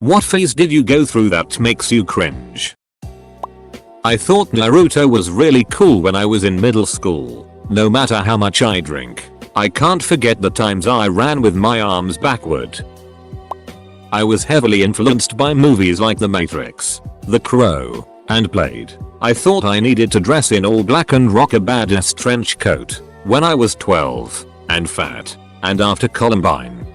What phase did you go through that makes you cringe? I thought Naruto was really cool when I was in middle school. No matter how much I drink, I can't forget the times I ran with my arms backward. I was heavily influenced by movies like The Matrix, The Crow, and Blade. I thought I needed to dress in all black and rock a badass trench coat when I was 12 and fat, and after Columbine.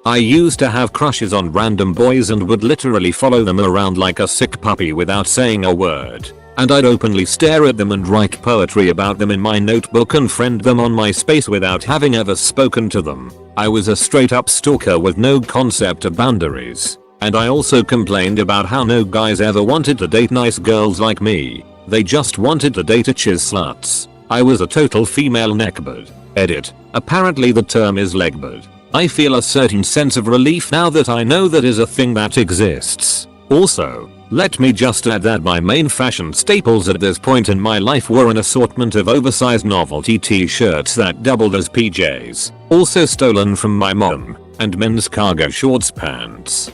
I used to have crushes on random boys and would literally follow them around like a sick puppy without saying a word. And I'd openly stare at them and write poetry about them in my notebook and friend them on MySpace without having ever spoken to them. I was a straight up stalker with no concept of boundaries. And I also complained about how no guys ever wanted to date nice girls like me. They just wanted to date chiz sluts. I was a total female neckbird. Edit. Apparently the term is legbird. I feel a certain sense of relief now that I know that is a thing that exists. Also, let me just add that my main fashion staples at this point in my life were an assortment of oversized novelty t-shirts that doubled as PJs, also stolen from my mom, and men's cargo shorts pants.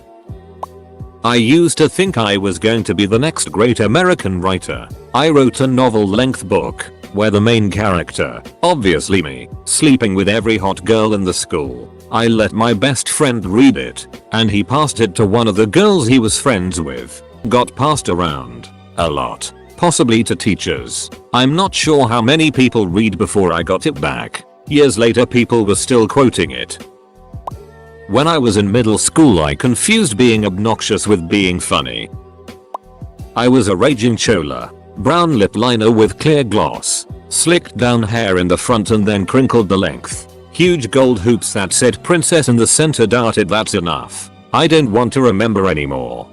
I used to think I was going to be the next great American writer. I wrote a novel-length book, where the main character, obviously me, sleeping with every hot girl in the school. I let my best friend read it, and he passed it to one of the girls he was friends with. Got passed around a lot, possibly to teachers. I'm not sure how many people read before I got it back. Years later people were still quoting it. When I was in middle school I confused being obnoxious with being funny. I was a raging chola, brown lip liner with clear gloss, slicked down hair in the front and then crinkled the length. Huge gold hoops that said princess in the center. Darted. That's enough. I don't want to remember anymore.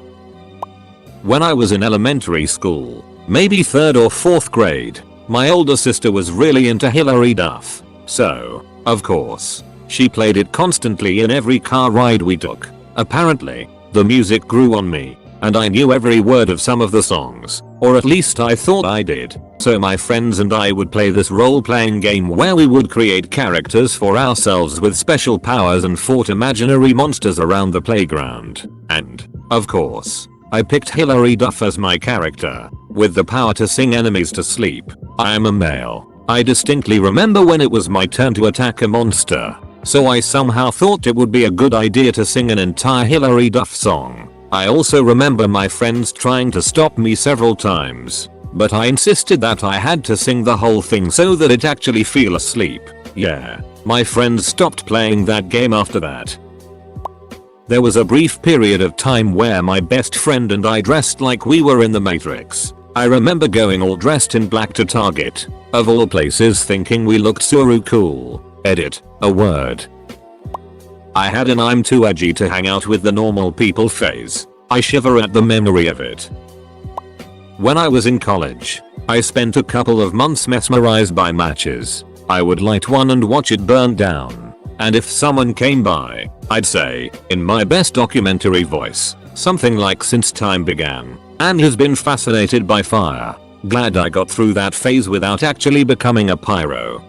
When I was in elementary school, maybe 3rd or 4th grade, my older sister was really into Hilary Duff. So, of course, she played it constantly in every car ride we took. Apparently, the music grew on me, and I knew every word of some of the songs, or at least I thought I did. So my friends and I would play this role-playing game where we would create characters for ourselves with special powers and fought imaginary monsters around the playground. And, of course, I picked Hilary Duff as my character, with the power to sing enemies to sleep. I am a male. I distinctly remember when it was my turn to attack a monster, so I somehow thought it would be a good idea to sing an entire Hilary Duff song. I also remember my friends trying to stop me several times, but I insisted that I had to sing the whole thing so that it actually fell asleep. Yeah, my friends stopped playing that game after that. There was a brief period of time where my best friend and I dressed like we were in the Matrix. I remember going all dressed in black to Target, of all places, thinking we looked so cool. Edit. A word. I had an I'm too edgy to hang out with the normal people phase. I shiver at the memory of it. When I was in college, I spent a couple of months mesmerized by matches. I would light one and watch it burn down. And if someone came by, I'd say, in my best documentary voice, something like "Since time began, Anne has been fascinated by fire. Glad I got through that phase without actually becoming a pyro."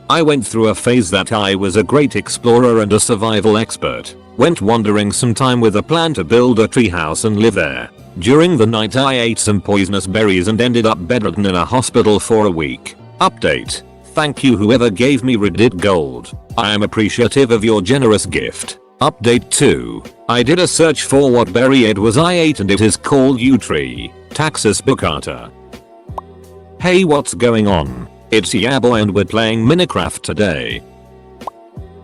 I went through a phase that I was a great explorer and a survival expert. Went wandering some time with a plan to build a treehouse and live there. During the night I ate some poisonous berries and ended up bedridden in a hospital for a week. Update. Thank you whoever gave me Reddit gold. I am appreciative of your generous gift. Update 2. I did a search for what berry it was I ate and it is called U-tree, Taxus baccata. Hey, what's going on? It's Yaboy and we're playing Minecraft today.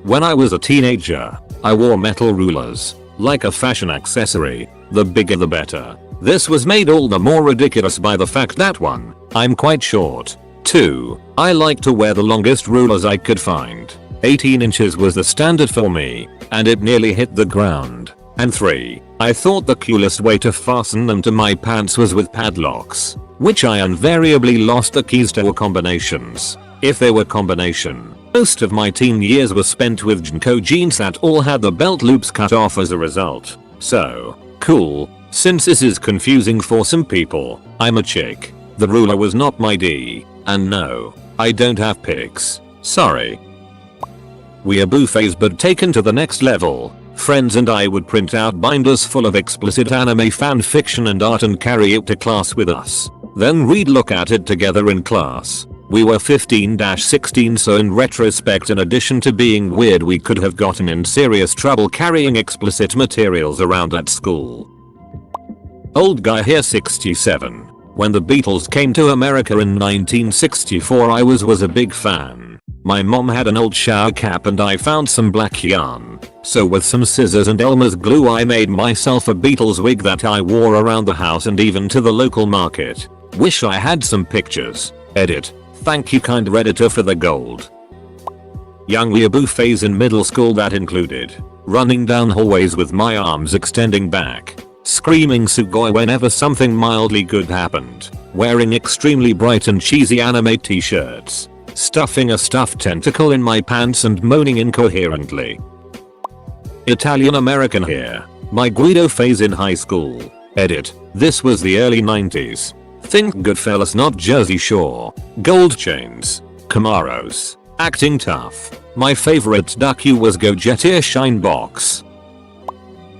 When I was a teenager, I wore metal rulers, like a fashion accessory. The bigger the better. This was made all the more ridiculous by the fact that 1. I'm quite short. 2. I like to wear the longest rulers I could find. 18 inches was the standard for me, and it nearly hit the ground. And 3. I thought the coolest way to fasten them to my pants was with padlocks, which I invariably lost the keys to or combinations. If they were combination, most of my teen years were spent with Jinko jeans that all had the belt loops cut off as a result. So, cool. Since this is confusing for some people, I'm a chick. The ruler was not my D, and no, I don't have pics. Sorry. Weeaboo phase but taken to the next level. Friends and I would print out binders full of explicit anime fan fiction and art and carry it to class with us. Then we'd look at it together in class. We were 15-16, so in retrospect, in addition to being weird, we could have gotten in serious trouble carrying explicit materials around at school. Old guy here 67. When the Beatles came to America in 1964, I was a big fan. My mom had an old shower cap and I found some black yarn. So with some scissors and Elmer's glue I made myself a Beatles wig that I wore around the house and even to the local market. Wish I had some pictures. Edit. Thank you kind Redditor for the gold. Young weeaboo phase in middle school that included running down hallways with my arms extending back, screaming sugoi whenever something mildly good happened, wearing extremely bright and cheesy anime t-shirts, stuffing a stuffed tentacle in my pants and moaning incoherently. Italian American here. My Guido phase in high school. Edit. This was the early 90s. Think Goodfellas, not Jersey Shore. Gold chains. Camaros. Acting tough. My favorite docu was Go Jeteer Shine Box.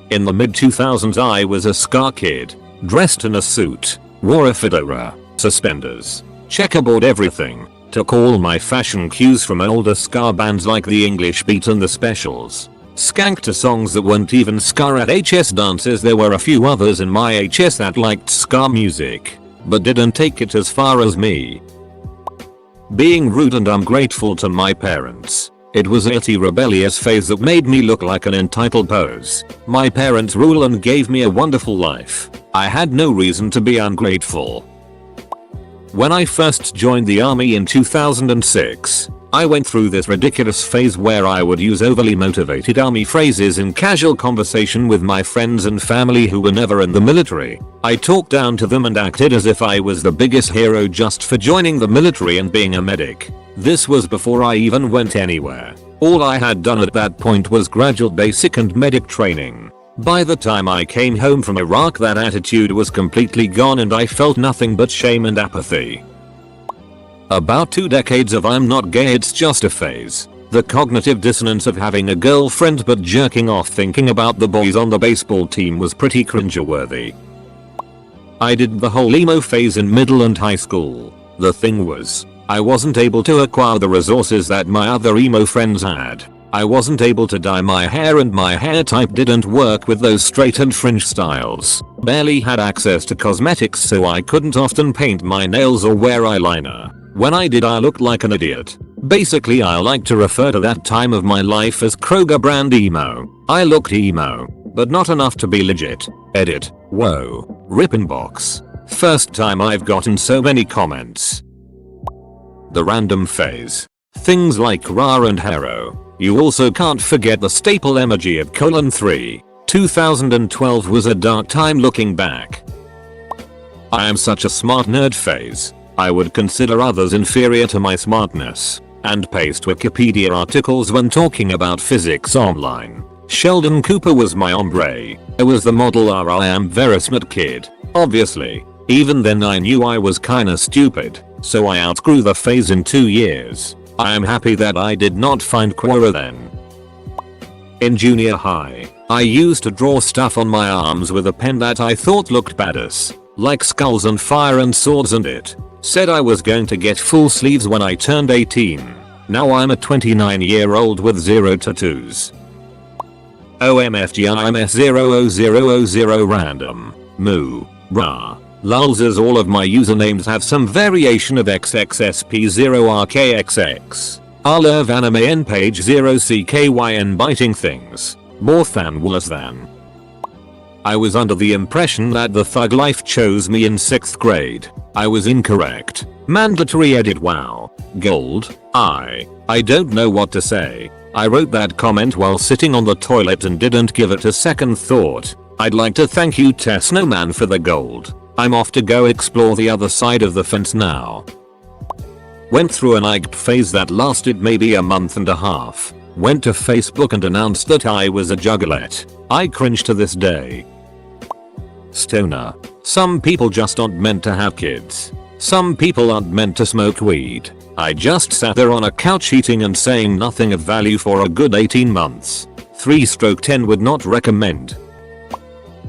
In the mid 2000s I was a ska kid. Dressed in a suit. Wore a fedora. Suspenders. Checkerboard everything. Took all my fashion cues from older ska bands like the English Beat and the Specials. Skanked to songs that weren't even ska at HS dances. There were a few others in my HS that liked ska music, but didn't take it as far as me. Being rude and ungrateful to my parents. It was a itty rebellious phase that made me look like an entitled pose. My parents rule and gave me a wonderful life. I had no reason to be ungrateful. When I first joined the army in 2006, I went through this ridiculous phase where I would use overly motivated army phrases in casual conversation with my friends and family who were never in the military. I talked down to them and acted as if I was the biggest hero just for joining the military and being a medic. This was before I even went anywhere. All I had done at that point was gradual basic and medic training. By the time I came home from Iraq, that attitude was completely gone and I felt nothing but shame and apathy. About 2 decades of I'm not gay, it's just a phase. The cognitive dissonance of having a girlfriend but jerking off thinking about the boys on the baseball team was pretty cringeworthy. I did the whole emo phase in middle and high school. The thing was, I wasn't able to acquire the resources that my other emo friends had. I wasn't able to dye my hair and my hair type didn't work with those straight and fringe styles. Barely had access to cosmetics, so I couldn't often paint my nails or wear eyeliner. When I did, I looked like an idiot. Basically, I like to refer to that time of my life as Kroger brand emo. I looked emo, but not enough to be legit. Edit. Whoa. Ripping box. First time I've gotten so many comments. The random phase. Things like Ra and Hero. You also can't forget the staple emoji of :3. 2012 was a dark time looking back. I am such a smart nerd phase. I would consider others inferior to my smartness, and paste Wikipedia articles when talking about physics online. Sheldon Cooper was my ombre. I was the model I am very smart kid, obviously. Even then I knew I was kinda stupid, so I outgrew the phase in 2 years. I am happy that I did not find Quora then. In junior high, I used to draw stuff on my arms with a pen that I thought looked badass, like skulls and fire and swords, and it said I was going to get full sleeves when I turned 18. Now I'm a 29-year-old with 0 tattoos. OMFGIMS00000 random. Moo. Rah. Lulz, as all of my usernames have some variation of XXSP0RKXX. I love anime N page 0CKYN biting things. More fan was than. I was under the impression that the thug life chose me in 6th grade. I was incorrect. Mandatory edit. Wow. Gold. I don't know what to say. I wrote that comment while sitting on the toilet and didn't give it a second thought. I'd like to thank you Snowman for the gold. I'm off to go explore the other side of the fence now. Went through an IGP phase that lasted maybe a month and a half. Went to Facebook and announced that I was a juggalette. I cringe to this day. Stoner. Some people just aren't meant to have kids. Some people aren't meant to smoke weed. I just sat there on a couch eating and saying nothing of value for a good 18 months. 3/10 would not recommend.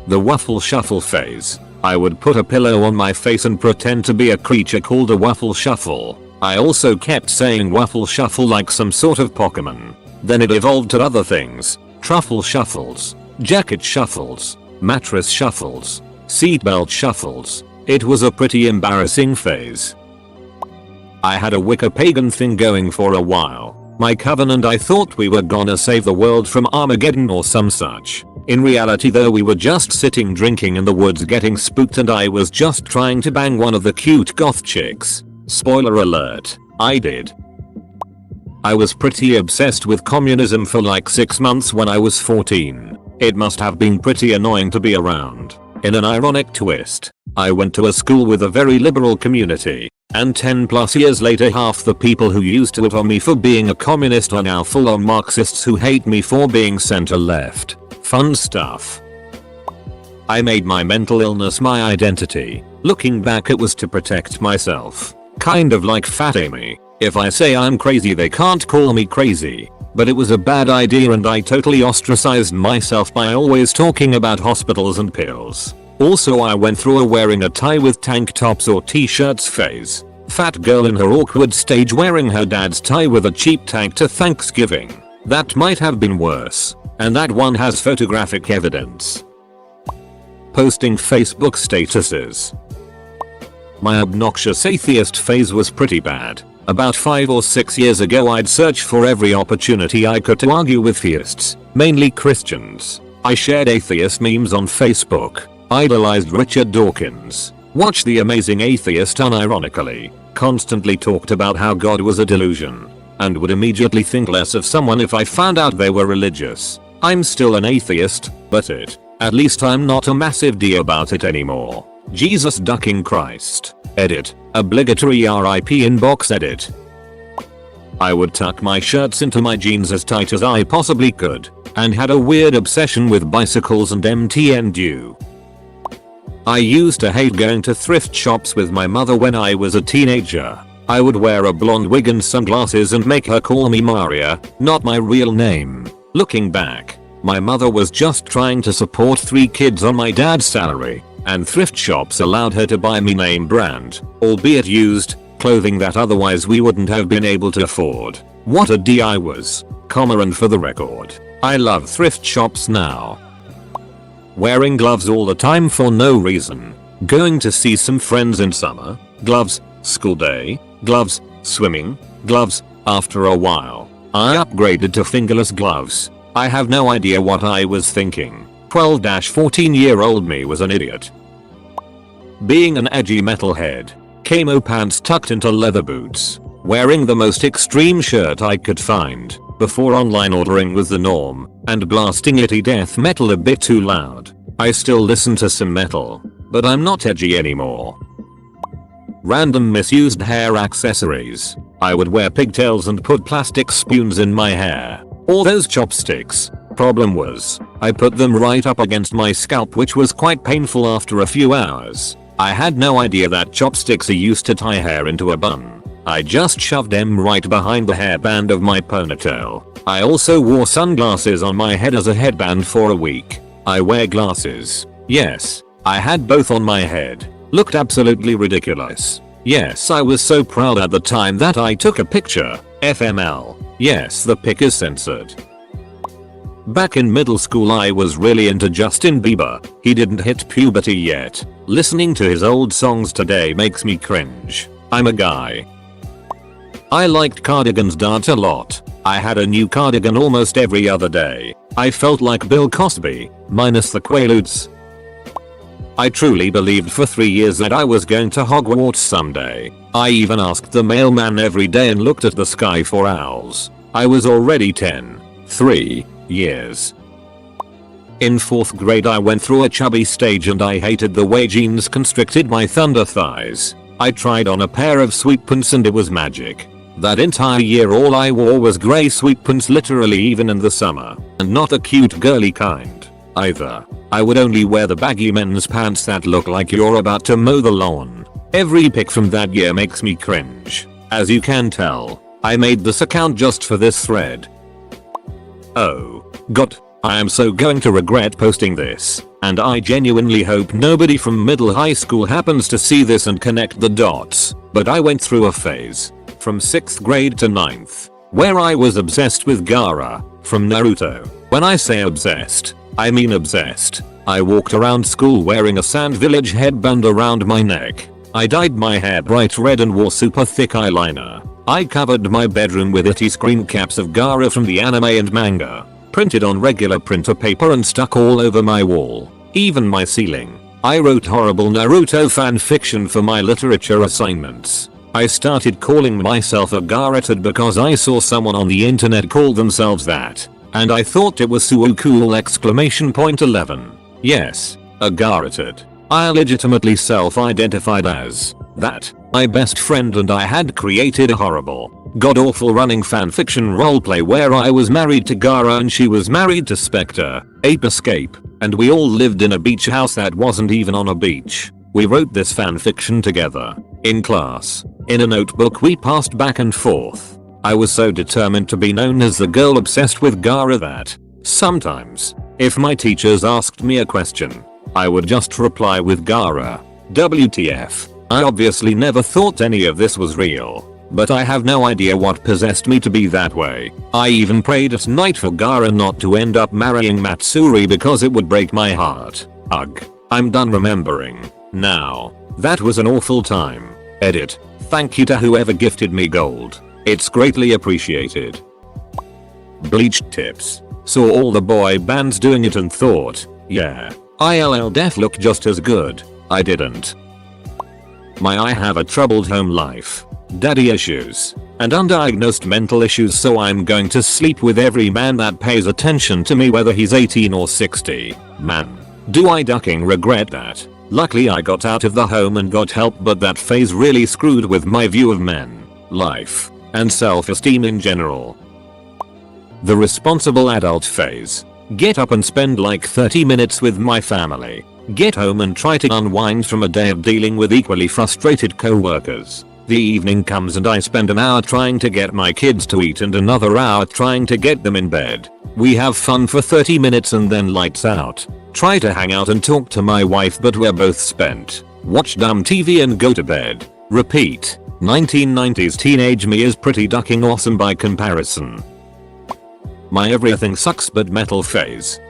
The waffle shuffle phase. I would put a pillow on my face and pretend to be a creature called a waffle shuffle. I also kept saying waffle shuffle like some sort of Pokemon. Then it evolved to other things. Truffle shuffles, jacket shuffles, mattress shuffles, seatbelt shuffles. It was a pretty embarrassing phase. I had a Wicca pagan thing going for a while. My coven and I thought we were gonna save the world from Armageddon or some such. In reality though, we were just sitting drinking in the woods getting spooked, and I was just trying to bang one of the cute goth chicks. Spoiler alert, I did. I was pretty obsessed with communism for like 6 months when I was 14. It must have been pretty annoying to be around. In an ironic twist, I went to a school with a very liberal community, and 10+ years later half the people who used to love me for being a communist are now full-on Marxists who hate me for being center left. Fun stuff. I made my mental illness my identity. Looking back, it was to protect myself. Kind of like Fat Amy. If I say I'm crazy, they can't call me crazy. But it was a bad idea and I totally ostracized myself by always talking about hospitals and pills. Also, I went through a wearing a tie with tank tops or t-shirts phase. Fat girl in her awkward stage wearing her dad's tie with a cheap tank to Thanksgiving. That might have been worse. And that one has photographic evidence. Posting Facebook statuses. My obnoxious atheist phase was pretty bad. About 5 or 6 years ago, I'd search for every opportunity I could to argue with theists, mainly Christians. I shared atheist memes on Facebook, idolized Richard Dawkins, watched The Amazing Atheist unironically, constantly talked about how God was a delusion, and would immediately think less of someone if I found out they were religious. I'm still an atheist, but at least I'm not a massive D about it anymore. Jesus ducking Christ. Edit. Obligatory RIP inbox edit. I would tuck my shirts into my jeans as tight as I possibly could, and had a weird obsession with bicycles and MTN Dew. I used to hate going to thrift shops with my mother when I was a teenager. I would wear a blonde wig and sunglasses and make her call me Maria, not my real name. Looking back, my mother was just trying to support 3 kids on my dad's salary, and thrift shops allowed her to buy me name brand, albeit used, clothing that otherwise we wouldn't have been able to afford. What a D I was. Comma, and for the record, I love thrift shops now. Wearing gloves all the time for no reason. Going to see some friends in summer, gloves, school day, gloves, swimming, gloves. After a while, I upgraded to fingerless gloves. I have no idea what I was thinking. 12-14-year-old me was an idiot. Being an edgy metalhead. Camo pants tucked into leather boots. Wearing the most extreme shirt I could find. Before online ordering was the norm. And blasting itty death metal a bit too loud. I still listen to some metal, but I'm not edgy anymore. Random misused hair accessories. I would wear pigtails and put plastic spoons in my hair. Or those chopsticks. Problem was, I put them right up against my scalp, which was quite painful after a few hours. I had no idea that chopsticks are used to tie hair into a bun. I just shoved them right behind the hairband of my ponytail. I also wore sunglasses on my head as a headband for a week. I wear glasses. Yes, I had both on my head. Looked absolutely ridiculous. Yes, I was so proud at the time that I took a picture. FML. Yes, the pic is censored. Back in middle school, I was really into Justin Bieber. He didn't hit puberty yet. Listening to his old songs today makes me cringe. I'm a guy. I liked cardigans dance a lot. I had a new cardigan almost every other day. I felt like Bill Cosby, minus the Quaaludes. I truly believed for 3 years that I was going to Hogwarts someday. I even asked the mailman every day and looked at the sky for owls. I was already 10. 3 years. In 4th grade, I went through a chubby stage and I hated the way jeans constricted my thunder thighs. I tried on a pair of sweat pants and it was magic. That entire year all I wore was grey sweat pants, literally, even in the summer. And not the cute girly kind either. I would only wear the baggy men's pants that look like you're about to mow the lawn. Every pic from that year makes me cringe. As you can tell, I made this account just for this thread. Oh. God, I am so going to regret posting this, and I genuinely hope nobody from middle high school happens to see this and connect the dots, but I went through a phase from 6th grade to 9th where I was obsessed with Gaara from Naruto. When I say obsessed, I mean obsessed. I walked around school wearing a Sand Village headband around my neck. I dyed my hair bright red and wore super thick eyeliner. I covered my bedroom with itty screen caps of Gaara from the anime and manga, printed on regular printer paper and stuck all over my wall, even my ceiling. I wrote horrible Naruto fanfiction for my literature assignments. I started calling myself a Gaarated because I saw someone on the internet call themselves that, and I thought it was so cool! 11. Yes, a Gaarated. I legitimately self-identified as that. My best friend and I had created a horrible, god-awful running fanfiction roleplay where I was married to Gaara and she was married to Spectre, Ape Escape, and we all lived in a beach house that wasn't even on a beach. We wrote this fanfiction together, in class, in a notebook we passed back and forth. I was so determined to be known as the girl obsessed with Gaara that sometimes, if my teachers asked me a question, I would just reply with Gaara. WTF. I obviously never thought any of this was real, but I have no idea what possessed me to be that way. I even prayed at night for Gaara not to end up marrying Matsuri because it would break my heart. Ugh. I'm done remembering. Now. That was an awful time. Edit. Thank you to whoever gifted me gold. It's greatly appreciated. Bleached tips. Saw all the boy bands doing it and thought, yeah, ILL def look just as good. I didn't. I have a troubled home life, daddy issues, and undiagnosed mental issues, so I'm going to sleep with every man that pays attention to me whether he's 18 or 60. Man, do I ducking regret that. Luckily I got out of the home and got help, but that phase really screwed with my view of men, life, and self-esteem in general. The responsible adult phase. Get up and spend like 30 minutes with my family. Get home and try to unwind from a day of dealing with equally frustrated co-workers. The evening comes and I spend an hour trying to get my kids to eat and another hour trying to get them in bed. We have fun for 30 minutes and then lights out. Try to hang out and talk to my wife but we're both spent. Watch dumb TV and go to bed. Repeat. 1990s teenage me is pretty ducking awesome by comparison. My everything sucks but metal phase.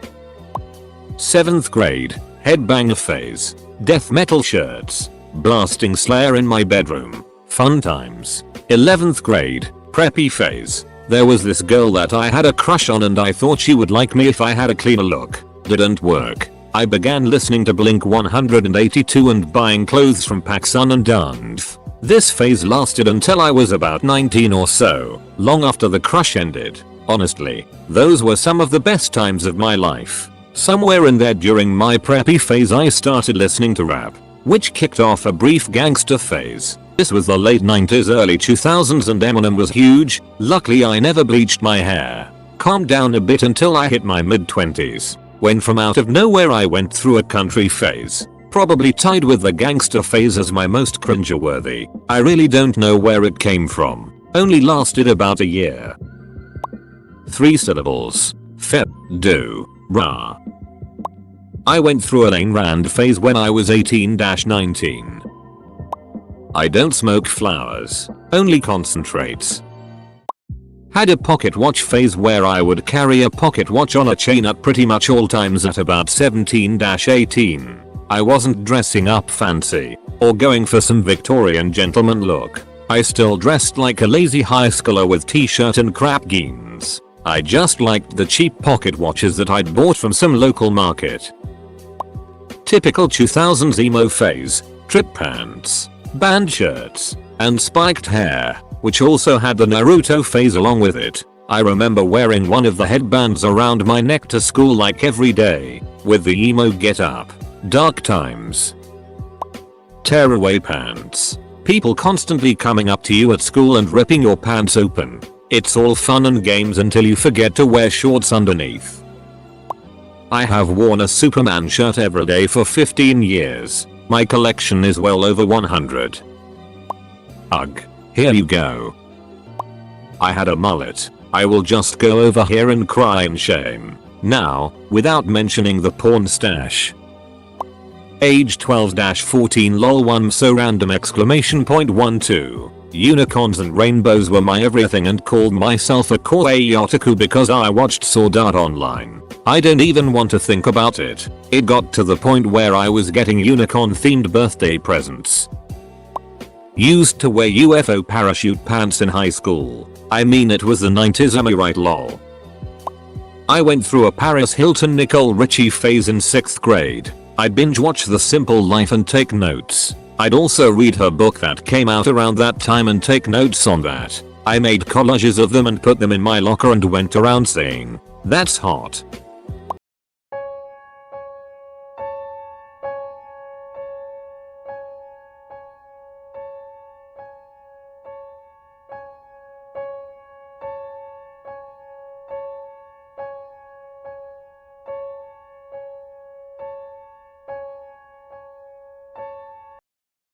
7th grade. Headbanger phase. Death metal shirts. Blasting Slayer in my bedroom. Fun times. 11th grade. Preppy phase. There was this girl that I had a crush on and I thought she would like me if I had a cleaner look. Didn't work. I began listening to Blink 182 and buying clothes from PacSun and Dunf. This phase lasted until I was about 19 or so, long after the crush ended. Honestly, those were some of the best times of my life. Somewhere in there during my preppy phase I started listening to rap, which kicked off a brief gangster phase. This was the late 90s early 2000s and Eminem was huge. Luckily I never bleached my hair. Calmed down a bit until I hit my mid-20s, when from out of nowhere I went through a country phase. Probably tied with the gangster phase as my most cringeworthy. I really don't know where it came from. Only lasted about a year. 3 syllables. Feb. Do. Ra. I went through a Ayn Rand phase when I was 18-19. I don't smoke flowers, only concentrates. Had a pocket watch phase where I would carry a pocket watch on a chain at pretty much all times at about 17-18. I wasn't dressing up fancy or going for some Victorian gentleman look. I still dressed like a lazy high schooler with t-shirt and crap jeans. I just liked the cheap pocket watches that I'd bought from some local market. Typical 2000s emo phase, trip pants, band shirts, and spiked hair, which also had the Naruto phase along with it. I remember wearing one of the headbands around my neck to school like every day, with the emo get up. Dark times. Tearaway pants. People constantly coming up to you at school and ripping your pants open. It's all fun and games until you forget to wear shorts underneath. I have worn a Superman shirt every day for 15 years. My collection is well over 100. Ugh. Here you go. I had a mullet. I will just go over here and cry in shame. Now, without mentioning the porn stash. Age 12-14 lol 1 so random exclamation point 12. Unicorns and rainbows were my everything and called myself a kawaii otaku because I watched Sword Art Online. I don't even want to think about it. It got to the point where I was getting unicorn themed birthday presents. Used to wear UFO parachute pants in high school. I mean it was the 90s, am I right lol. I went through a Paris Hilton Nicole Richie phase in 6th grade. I'd binge watch The Simple Life and take notes. I'd also read her book that came out around that time and take notes on that. I made collages of them and put them in my locker and went around saying, "That's hot."